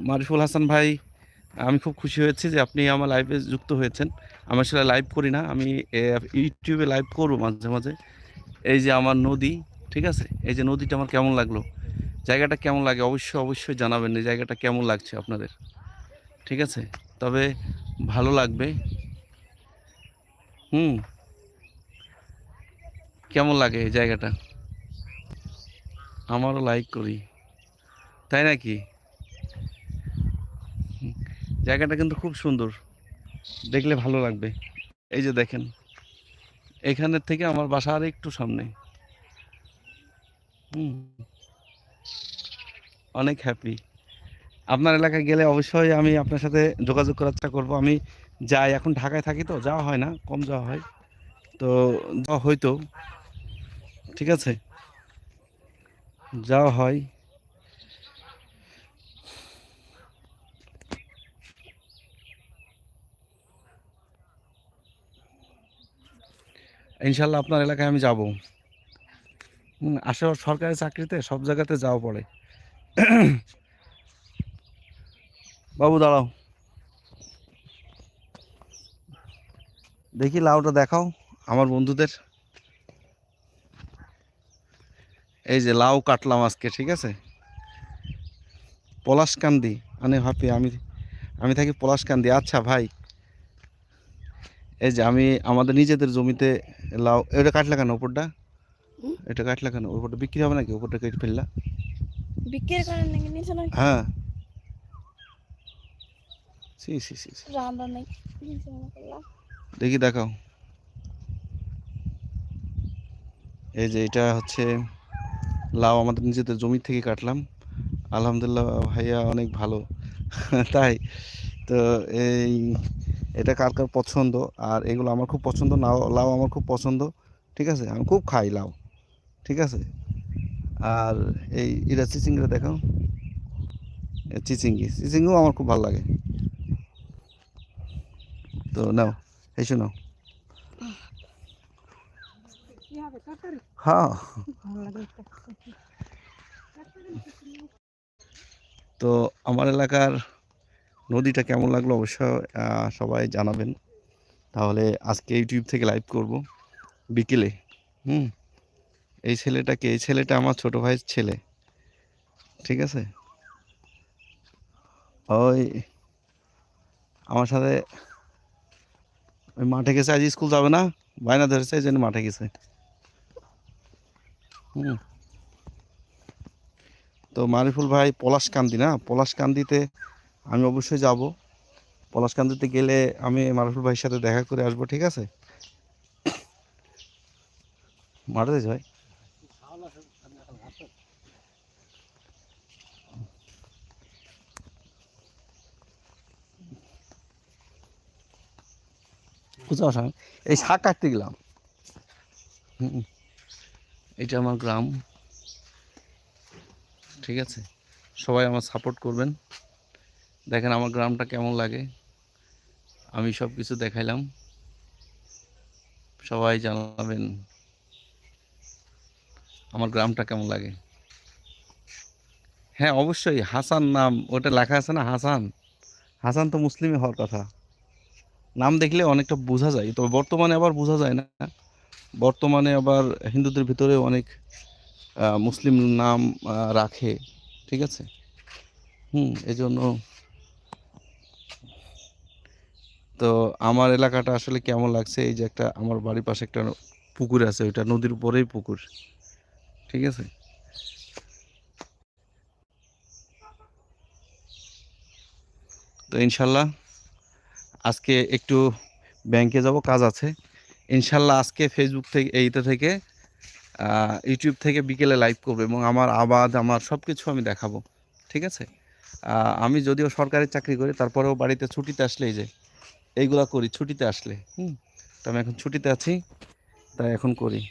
মারিফুল হাসান ভাই, আমি খুব খুশি হয়েছি যে আপনি আমার লাইভে যুক্ত হয়েছেন। আমি আসলে লাইভ করি না, আমি ইউটিউবে লাইভ করবো মাঝে মাঝে। এই যে আমার নদী, ঠিক আছে, এই যে নদীটা আমার কেমন লাগলো, জায়গাটা কেমন লাগে অবশ্যই অবশ্যই জানাবেন এই জায়গাটা কেমন লাগছে আপনাদের, ঠিক আছে? তবে ভালো লাগবে। হুম, কেমন লাগে এই জায়গাটা? আমারও লাইক করি, তাই নাকি? জায়গাটা কিন্তু খুব সুন্দর, দেখলে ভালো লাগবে। এই যে দেখেন, এখানের থেকে আমার বাসা আর একটু সামনে। হুম, অনেক হ্যাপি। আপনার এলাকায় গেলে অবশ্যই আমি আপনার সাথে যোগাযোগ করার চেষ্টা করবো। আমি যাই, এখন ঢাকায় থাকি তো যাওয়া হয় না, কম যাওয়া হয়। তো যাওয়া হয়তো, ঠিক আছে, যাওয়া হয়। ইনশাল্লাহ আপনার এলাকায় আমি যাব। আসলে সরকারি চাকরিতে সব জায়গাতে যাওয়া পড়ে। বাবু দাঁড়াও, দেখি লাউটা দেখাও আমার বন্ধুদের। এই যে লাউ কাটলাম আজকে, ঠিক আছে। পলাশকান্দি, মানে হ্যাপি আমি, আমি থাকি পলাশকান্দি। আচ্ছা ভাই, এই যে আমি আমাদের নিজেদের জমিতে লাউ, এটা কাটলা কেন উপরটা? এটা কাটলা কেন? উপরটা বিক্রি হবে নাকি? উপরটা কেটে ফেললা? বিক্রি করেন নাকি নিচে নাকি? হ্যাঁ, সি সি সি সি। রান্না নাই নিচে মনে করলাম। দেখি দেখাও। এই যে এটা হচ্ছে লাউ, আমাদের নিজেদের জমি থেকে কাটলাম। আলহামদুলিল্লাহ ভাইয়া, অনেক ভালো। তাই তো এই, এটা কার কার পছন্দ? আর এগুলো আমার খুব পছন্দ, লাউ লাউ আমার খুব পছন্দ, ঠিক আছে, আমি খুব খাই লাউ, ঠিক আছে। আর এই এটা চিচিঙ্গা দেখাও, চিচিঙ্গি, চিচিঙ্গিও আমার খুব ভালো লাগে। তো নাও, এসো নাও। হ্যাঁ, তো আমার এলাকার নদীটা কেমন লাগলো অবশ্যই সবাই জানাবেন। তাহলে আজকে ইউটিউব থেকে লাইভ করব বিকেলে। হুম, এই ছেলেটাকে, এই ছেলেটা আমার ছোট ভাইয়ের ছেলে, ঠিক আছে। ওই আমার সাথে ওই মাঠে গেছে, আজ স্কুল যাবে না, বায়না ধরেছে, এই জন্য মাঠে গেছে। হুম, তো মারিফুল ভাই পলাশকান্দি, না পলাশকান্দিতে আমি অবশ্যই যাব। পলাশকান্দিতে গেলে আমি মারিফুল ভাইয়ের সাথে দেখা করে আসবো, ঠিক আছে। মাঠে যাই ভাই, বুঝতে পারছেন, এই শাক কাটতে গেলাম। হুম, এটা আমার গ্রাম, ঠিক আছে। সবাই আমার সাপোর্ট করবেন। দেখেন আমার গ্রামটা কেমন লাগে, আমি সব কিছু দেখাইলাম, সবাই জানাবেন আমার গ্রামটা কেমন লাগে। হ্যাঁ অবশ্যই, হাসান নাম ওটা লেখা আছে না, হাসান। হাসান তো মুসলিমই হওয়ার কথা, নাম দেখলে অনেকটা বোঝা যায়, তবে বর্তমানে আবার বোঝা যায় না। বর্তমানে আবার হিন্দুদের ভিতরে অনেক মুসলিম নাম রাখে, ঠিক আছে। এজন্য তো আমার এলাকাটা আসলে কেমন লাগছে, এই যে একটা আমার বাড়ির পাশে একটা পুকুর আছে, ওইটা নদীর উপরেই পুকুর, ঠিক আছে। তো ইনশাল্লাহ আজকে একটু ব্যাংকে যাব, কাজ আছে। ইনশাল্লাহ আজকে ফেসবুক থেকে, এইটা থেকে ইউটিউব থেকে বিকেলে লাইভ করবো এবং আমার আবাদ, আমার সব কিছু আমি দেখাবো, ঠিক আছে। আমি যদিও সরকারি চাকরি করি, তারপরেও বাড়িতে ছুটিতে আসলে এই যে এইগুলা করি ছুটিতে আসলে। তো আমি এখন ছুটিতে আছি, তাই এখন করি।